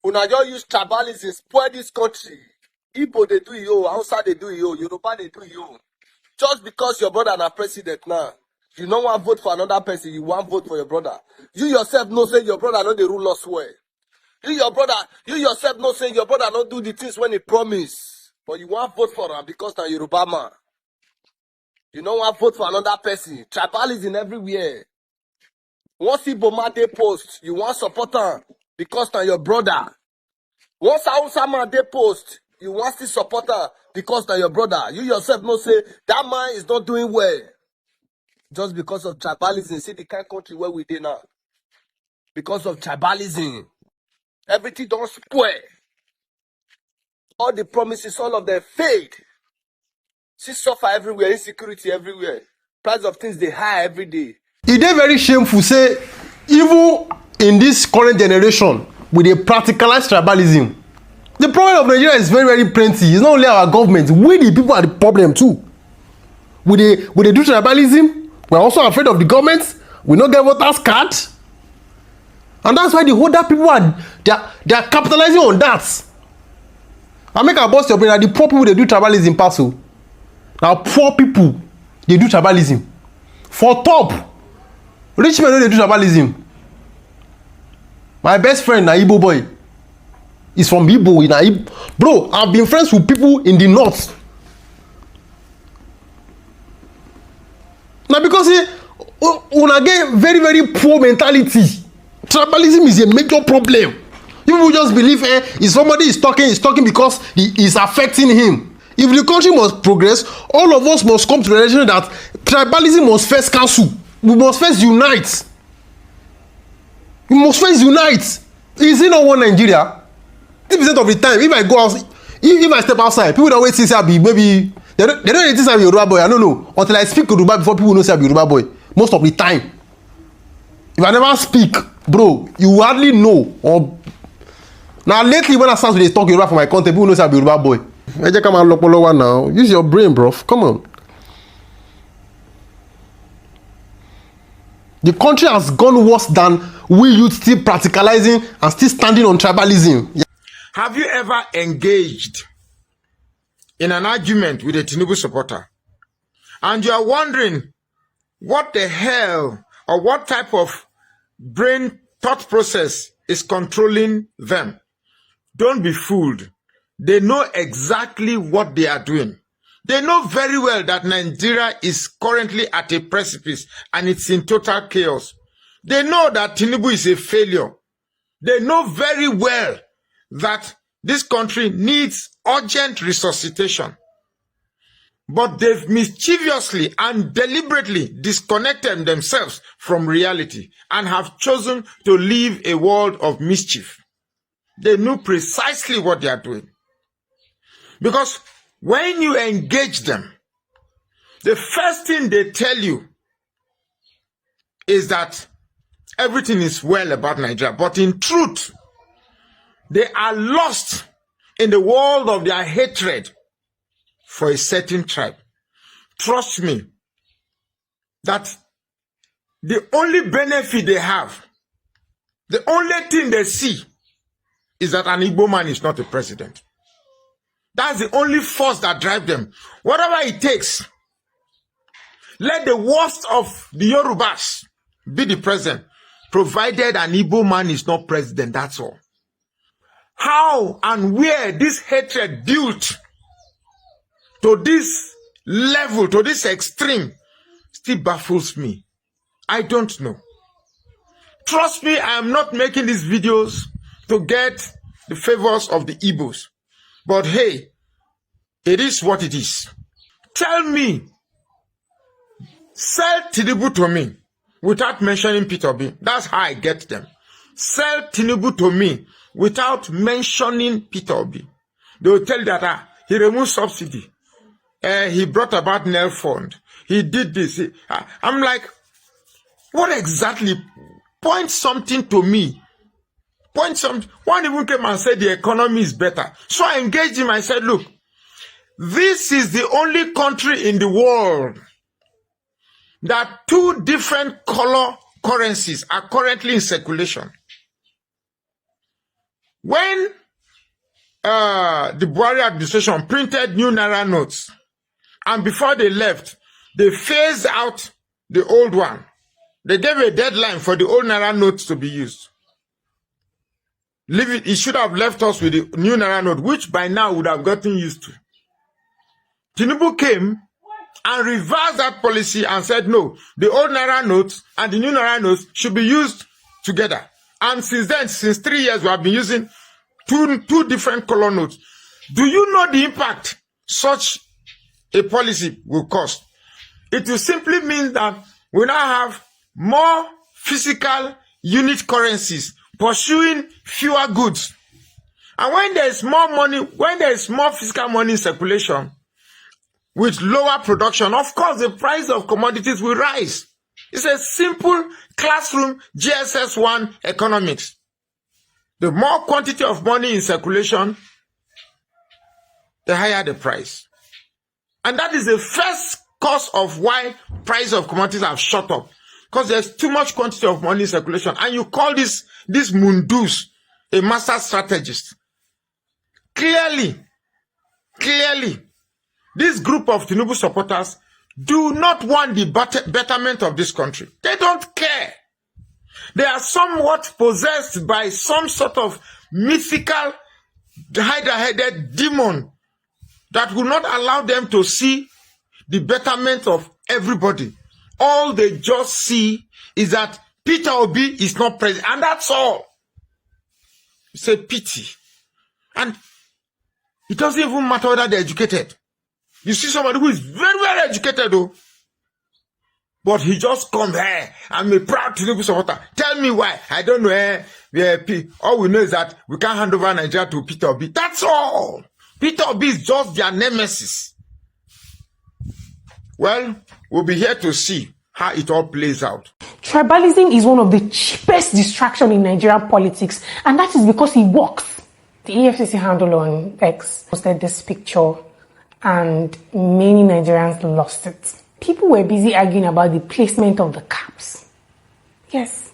Una just use tribalism spoil this country. Igbo they do yo, Hausa they do yo, Yoruba they do yo. Just because your brother na president now, you don't want to vote for another person, you want to vote for your brother. You yourself know say your brother no dey rule us well. You yourself know say your brother don't do the things when he promise. But you want to vote for him because na Yoruba man. You don't want to vote for another person. Tribalism everywhere. Once Igbo man dey post, you want support him because na your brother. Once Hausa man dey post, you want to support her because na your brother. You yourself know say that man is not doing well. Just because of tribalism. See the kind of country where we dey now. Because of tribalism. Everything don't spoil. All the promises, all of them fade. See suffer everywhere, insecurity everywhere. Price of things they high every day. It is very shameful say even in this current generation with a practicalized tribalism. The problem of Nigeria is very, very plenty. It's not only our government. We the people are the problem too. We they do tribalism. We're also afraid of the government. We don't get voters card. And that's why the older people are they are capitalizing on that. I make a boss your brain that the poor people they do tribalism paso. Now poor people they do tribalism. For top, rich men they do tribalism. My best friend na Igbo boy. Is from Igbo. Bro, I've been friends with people in the north. Now because una get very, very poor mentality. Tribalism is a major problem. People just believe if somebody is talking because it is affecting him. If the country must progress, all of us must come to the realization that tribalism must first cancel. We must first unite. We must first unite. Is it not one Nigeria? 50% of the time, if I go out, if I step outside, people don't wait till say I be maybe they don't think I be Yoruba boy. I don't know until I speak Yoruba before people know say I be Yoruba boy. Most of the time, if I never speak, bro, you hardly know. Or now lately when I start to talk Yoruba for my content, people know say I be Yoruba boy. I just come and look lower now. Use your brain, bro. Come on. The country has gone worse than we youth still practicalizing and still standing on tribalism. Yeah. Have you ever engaged in an argument with a Tinubu supporter and you are wondering what the hell or what type of brain thought process is controlling them? Don't be fooled. They know exactly what they are doing. They know very well that Nigeria is currently at a precipice and it's in total chaos. They know that Tinubu is a failure. They know very well that this country needs urgent resuscitation. But they've mischievously and deliberately disconnected themselves from reality and have chosen to live a world of mischief. They know precisely what they are doing. Because when you engage them, the first thing they tell you is that everything is well about Nigeria. But in truth, they are lost in the world of their hatred for a certain tribe. Trust me, that the only benefit they have, the only thing they see is that an Igbo man is not a president. That's the only force that drives them. Whatever it takes, let the worst of the Yorubas be the president, provided an Igbo man is not president, that's all. How and where this hatred built to this level, to this extreme, still baffles me. I don't know. Trust me, I am not making these videos to get the favors of the Igbos. But hey, it is what it is. Tell me, sell Tinubu to me without mentioning Peter Obi. That's how I get them. Sell Tinubu to me without mentioning Peter Obi. They will tell you that he removed subsidy. He brought about Nel Fund. He did this. I'm like, what exactly? Point something to me. Point something. One even came and said the economy is better. So I engaged him. I said, look, this is the only country in the world that two different color currencies are currently in circulation. When the Buhari administration printed new Naira notes, and before they left, they phased out the old one. They gave a deadline for the old Naira notes to be used. Leave it. He should have left us with the new Naira note, which by now would have gotten used to. Tinubu came and reversed that policy and said, no, the old Naira notes and the new Naira notes should be used together. And since then, since 3 years, we have been using two different color notes. Do you know the impact such a policy will cost? It will simply mean that we now have more physical unit currencies pursuing fewer goods. And when there is more money, when there is more physical money in circulation with lower production, of course, the price of commodities will rise. It's a simple classroom GSS1 economics. The more quantity of money in circulation, the higher the price. And that is the first cause of why price of commodities have shot up. Because there's too much quantity of money in circulation. And you call this Mundus a master strategist. Clearly, this group of Tinubu supporters do not want the betterment of this country. They don't care. They are somewhat possessed by some sort of mythical, hydra-headed demon that will not allow them to see the betterment of everybody. All they just see is that Peter Obi is not president, and that's all. It's a pity. And it doesn't even matter whether they're educated. You see somebody who is very, very educated, though, but he just come here. I'm a proud Tinubu supporter. Tell me why. I don't know. All we know is that we can't hand over Nigeria to Peter Obi. That's all. Peter Obi is just their nemesis. Well, we'll be here to see how it all plays out. Tribalism is one of the cheapest distractions in Nigerian politics, and that is because it works. The EFCC handle on X posted this picture, and many Nigerians lost it. People were busy arguing about the placement of the caps. Yes.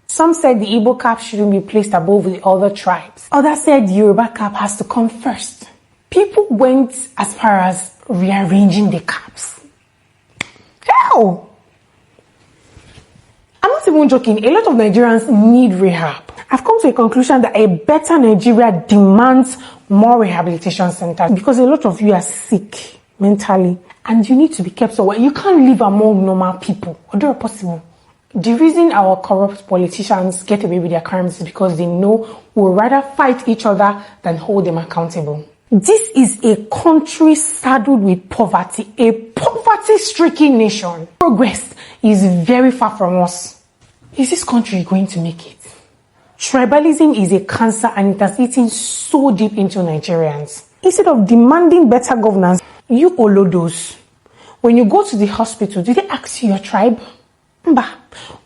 Some said the Igbo cap shouldn't be placed above the other tribes. Others said the Yoruba cap has to come first. People went as far as rearranging the caps. Hell! I'm not even joking. A lot of Nigerians need rehab. I've come to a conclusion that a better Nigeria demands more rehabilitation centers because a lot of you are sick mentally and you need to be kept somewhere. You can't live among normal people, although possible. The reason our corrupt politicians get away with their crimes is because they know we'll rather fight each other than hold them accountable. This is a country saddled with poverty, a poverty-stricken nation. Progress is very far from us. Is this country going to make it? Tribalism is a cancer and it has eaten so deep into Nigerians. Instead of demanding better governance, you Olodos, when you go to the hospital, do they ask you your tribe?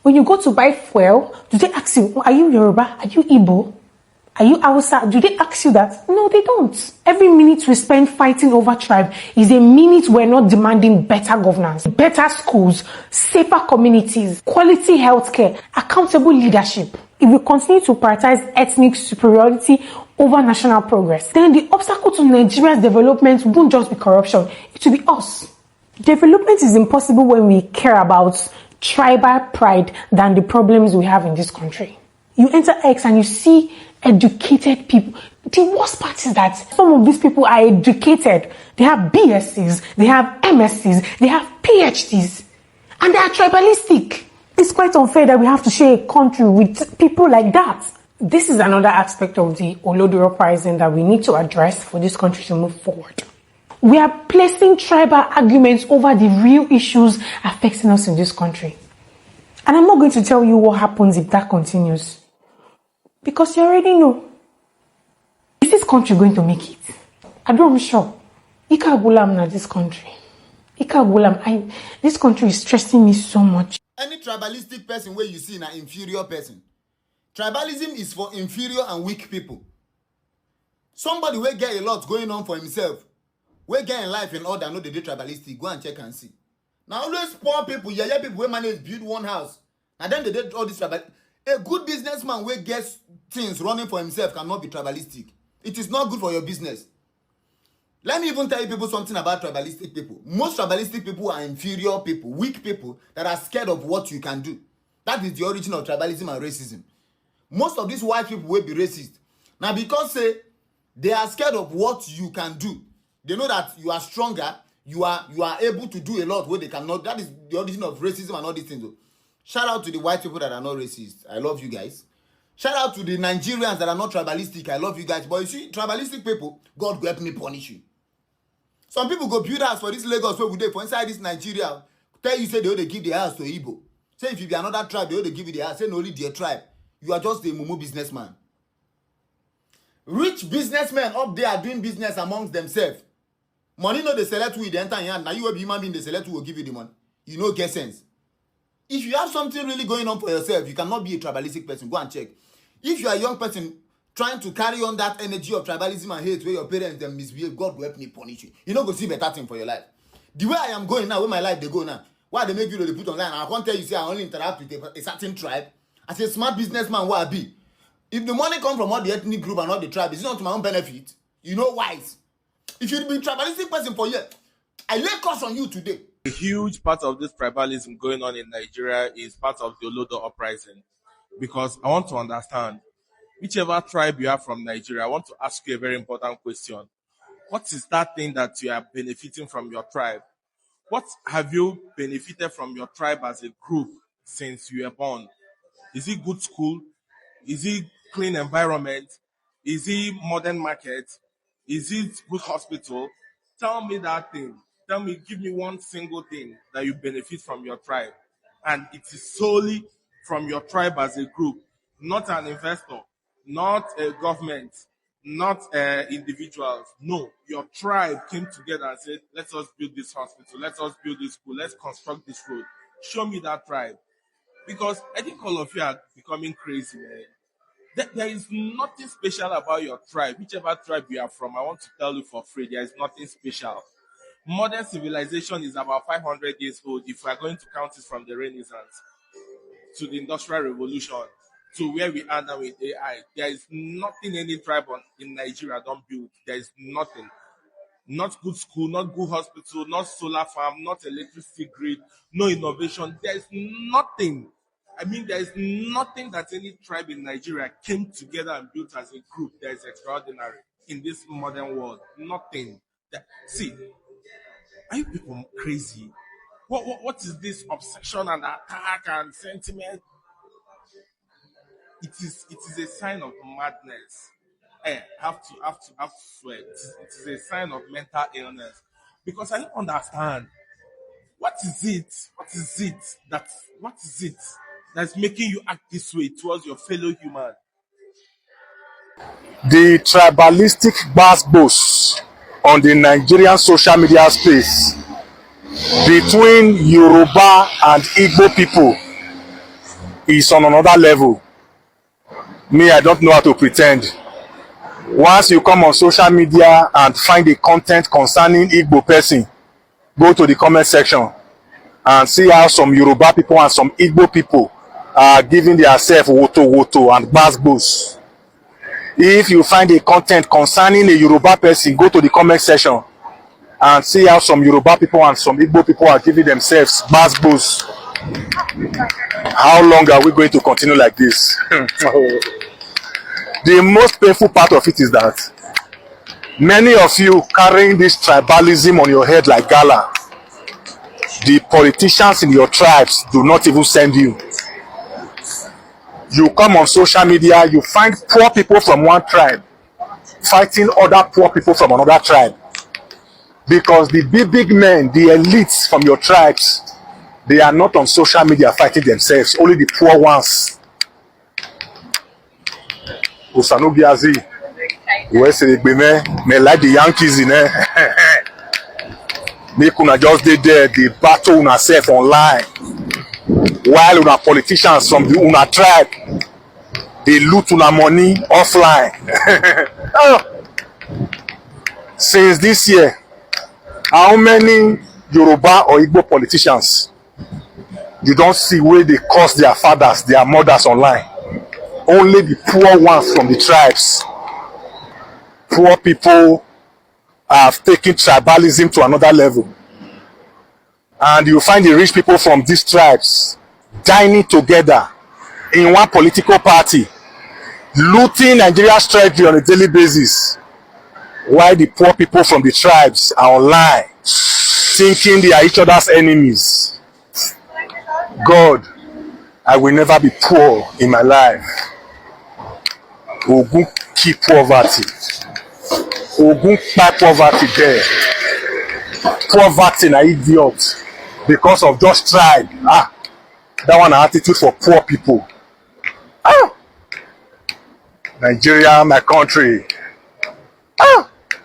When you go to buy fuel, do they ask you, are you Yoruba? Are you Igbo? Are you Hausa? Do they ask you that? No, they don't. Every minute we spend fighting over tribe is a minute we're not demanding better governance, better schools, safer communities, quality healthcare, accountable leadership. If we continue to prioritize ethnic superiority over national progress, then the obstacle to Nigeria's development won't just be corruption, it will be us. Development is impossible when we care about tribal pride than the problems we have in this country. You enter X and you see educated people. The worst part is that some of these people are educated. They have BScs, they have MScs, they have PhDs, and they are tribalistic. It's quite unfair that we have to share a country with people like that. This is another aspect of the Oloduro uprising that we need to address for this country to move forward. We are placing tribal arguments over the real issues affecting us in this country. And I'm not going to tell you what happens if that continues. Because you already know. Is this country going to make it? I don't know, sure. Ika Gulam na this country. Ika Gulam, this country is stressing me so much. Any tribalistic person where you see an inferior person. Tribalism is for inferior and weak people. Somebody will get a lot going on for himself. We get in life in order, no they do tribalistic. Go and check and see. Now always poor people, yeah people, we manage build one house. And then they did all this tribal. A good businessman wey gets things running for himself cannot be tribalistic. It is not good for your business. Let me even tell you people something about tribalistic people. Most tribalistic people are inferior people, weak people that are scared of what you can do. That is the origin of tribalism and racism. Most of these white people will be racist. Now because say they are scared of what you can do. They know that you are stronger, you are able to do a lot where they cannot. That is the origin of racism and all these things. Shout out to the white people that are not racist. I love you guys. Shout out to the Nigerians that are not tribalistic. I love you guys. But you see, tribalistic people, God will help me punish you. Some people go build house for this Lagos where we dey for inside this Nigeria. Tell you say they only give the house to Igbo. Say if you be another tribe, they only give you the house. Say no, only their tribe. You are just a mumu businessman. Rich businessmen up there are doing business amongst themselves. Money no dey select who they enter in hand. Now you will be human being, they select who will give you the money. You know, get sense. If you have something really going on for yourself, you cannot be a tribalistic person. Go and check. If you are a young person trying to carry on that energy of tribalism and hate where your parents them misbehave, God will help me punish you. You know, go see better thing for your life. The way I am going now, where my life they go now, why they make video they put online, I can't tell you say I only interact with a certain tribe. As a smart businessman, what I be. If the money come from all the ethnic group and all the tribes, it's not to my own benefit. You know wise. If you be a tribalistic person for years, I lay curse on you today. A huge part of this tribalism going on in Nigeria is part of the Olodo uprising. Because I want to understand, whichever tribe you are from Nigeria, I want to ask you a very important question. What is that thing that you are benefiting from your tribe? What have you benefited from your tribe as a group since you were born? Is it good school? Is it clean environment? Is it modern market? Is it good hospital? Tell me that thing. Tell me, give me one single thing that you benefit from your tribe. And it is solely from your tribe as a group, not an investor, not a government, not individuals. No, your tribe came together and said, let us build this hospital, let us build this school, let's construct this road. Show me that tribe. Because I think all of you are becoming crazy, man. There is nothing special about your tribe. Whichever tribe you are from, I want to tell you for free, there is nothing special. Modern civilization is about 500 years old if we are going to count it from the Renaissance to the Industrial Revolution to where we are now with AI. There is nothing any tribe in Nigeria don't build. There is nothing. Not good school, not good hospital, not solar farm, not electricity grid, no innovation. There is nothing. I mean, there is nothing that any tribe in Nigeria came together and built as a group that is extraordinary in this modern world. Nothing. See, are you people crazy? What is this obsession and attack and sentiment? It is a sign of madness. I have to swear. It is a sign of mental illness. Because I don't understand. What is it that's making you act this way towards your fellow human? The tribalistic bass on the Nigerian social media space between Yoruba and Igbo people is on another level. Me, I don't know how to pretend. Once you come on social media and find the content concerning Igbo person, go to the comment section and see how some Yoruba people and some Igbo people are giving themselves woto and bass. If you find a content concerning a Yoruba person, go to the comment section and see how some Yoruba people and some Igbo people are giving themselves bass. How long are we going to continue like this? The most painful part of it is that many of you carrying this tribalism on your head like gala, the politicians in your tribes do not even send you. You come on social media, you find poor people from one tribe fighting other poor people from another tribe. Because the big men, the elites from your tribes, they are not on social media fighting themselves, only the poor ones. Osanubiazi, me like the Yankees in make una just dey there, they battle una self online. While una politicians from the una tribe, they loot una money offline. Since this year, how many Yoruba or Igbo politicians you don't see where they curse their fathers, their mothers online? only the poor ones from the tribes. Poor people have taken tribalism to another level. And you find the rich people from these tribes dining together in one political party, looting Nigeria's treasury on a daily basis, while the poor people from the tribes are online thinking they are each other's enemies. God, I will never be poor in my life. Ogun keep poverty. Ogun fight poverty there. Poverty na idiot because of just tribe. That one an attitude for poor people. Nigeria, my country.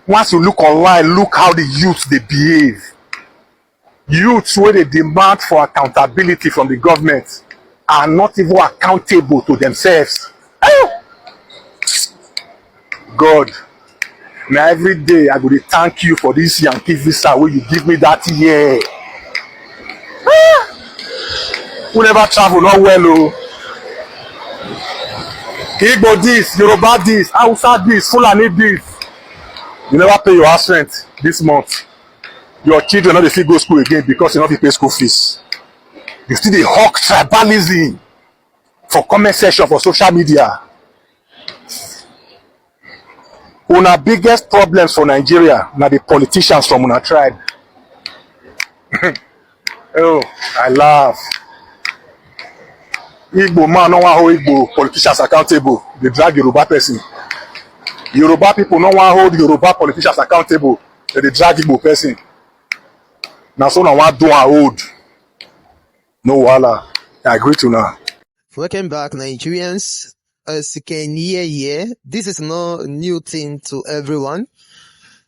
Once you look online, look how the youth they behave. Youths where they demand for accountability from the government are not even accountable to themselves. God, now every day I go to thank you for this Yankee visa where you give me that year. Who never travel not well, oh. Igbo this, Yoruba this, Hausa this, Fulani this. You never pay your house rent this month. Your children not dey fit go school again because you no fit pay school fees. You still dey hawk tribalism for comment section for social media. Una biggest problems for Nigeria na the politicians from una tribe. Oh, I laugh. Igbo man no wan hold Igbo politicians accountable. They drag Yoruba person. Yoruba people no wan hold Yoruba politicians accountable. They dey drag Igbo person. Na so na wan do and hold. No wahala. I agree to now. Welcome back, Nigerians. As you can hear here, this is not a new thing to everyone.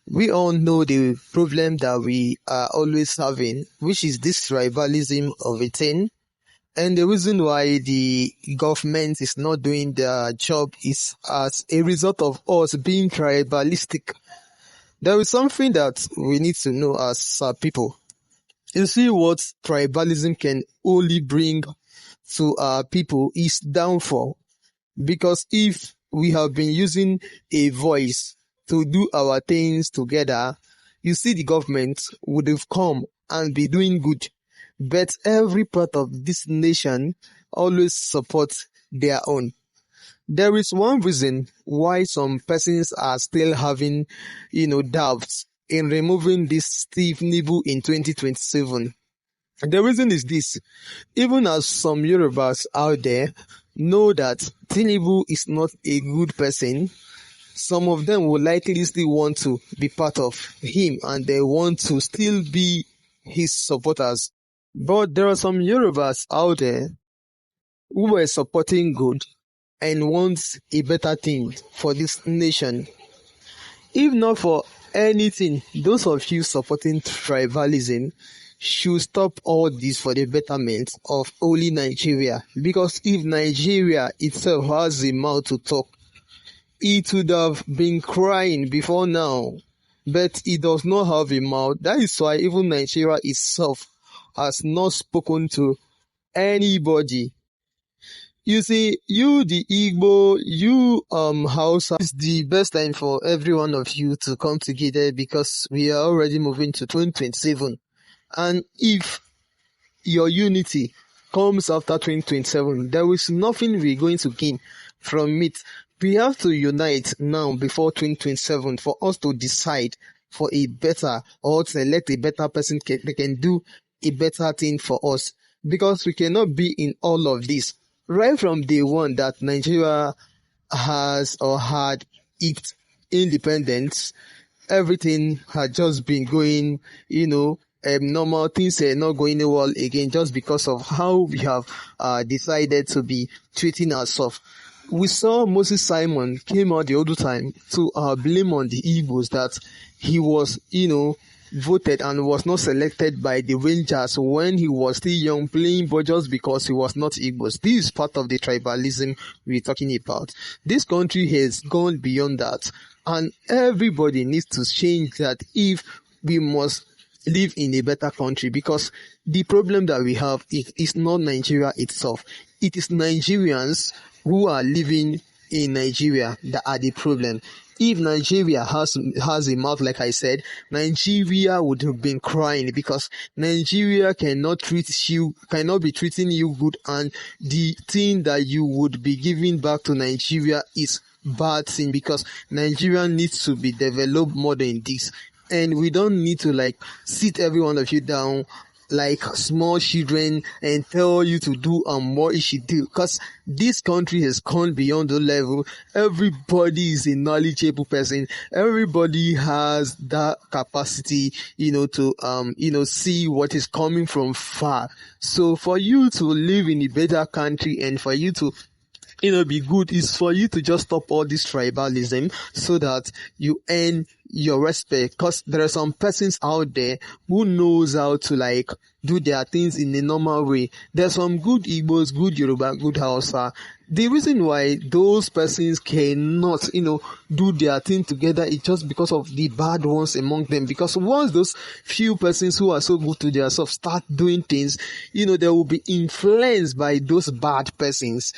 We all know the problem that we are always having, which is this tribalism of a thing. And the reason why the government is not doing their job is as a result of us being tribalistic. There is something that we need to know as people. You see, what tribalism can only bring to our people is downfall. Because if we have been using a voice to do our things together, you see the government would have come and be doing good. But every part of this nation always supports their own. There is one reason why some persons are still having, doubts in removing this Steve Nibu in 2027. The reason is this: even as some Yorubas out there know that Tinubu is not a good person, some of them will likely still want to be part of him and they want to still be his supporters. But there are some Yorubas out there who were supporting good and want a better thing for this nation. If not for anything, those of you supporting tribalism should stop all this for the betterment of only Nigeria. Because if Nigeria itself has a mouth to talk, it would have been crying before now. But it does not have a mouth. That is why even Nigeria itself has not spoken to anybody. You see, you the Igbo, you Hausa, it's the best time for every one of you to come together because we are already moving to 2027. And if your unity comes after 2027, there is nothing we're going to gain from it. We have to unite now before 2027 for us to decide for a better, or to elect a better person that can do a better thing for us. Because we cannot be in all of this. Right from day one that Nigeria has or had its independence, everything had just been going, normal. Things are not going well again just because of how we have decided to be treating ourselves. We saw Moses Simon came out the other time to blame on the Igbos that he was, voted and was not selected by the Rangers when he was still young playing, but just because he was not Igbos. This is part of the tribalism we're talking about. This country has gone beyond that, and everybody needs to change that if we must live in a better country. Because the problem that we have is not Nigeria itself. It is Nigerians who are living in Nigeria that are the problem. If Nigeria has a mouth, like I said, Nigeria would have been crying, because Nigeria cannot be treating you good, and the thing that you would be giving back to Nigeria is bad thing, because Nigeria needs to be developed more than this. And we don't need to sit every one of you down like small children and tell you to do what you should do, because this country has gone beyond the level. Everybody is a knowledgeable person. Everybody has that capacity, to see what is coming from far. So for you to live in a better country and for you to be good is for you to just stop all this tribalism, so that you earn your respect, because there are some persons out there who knows how to do their things in a normal way. There's some good Igbos, good Yoruba, good Hausa. The reason why those persons cannot, do their thing together is just because of the bad ones among them. Because once those few persons who are so good to themselves start doing things, they will be influenced by those bad persons,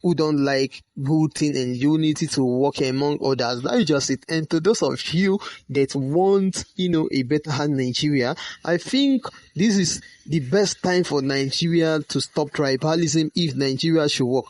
who don't like good thing and unity to work among others. That is just it. And to those of you that want, a better Nigeria, I think this is the best time for Nigeria to stop tribalism if Nigeria should work.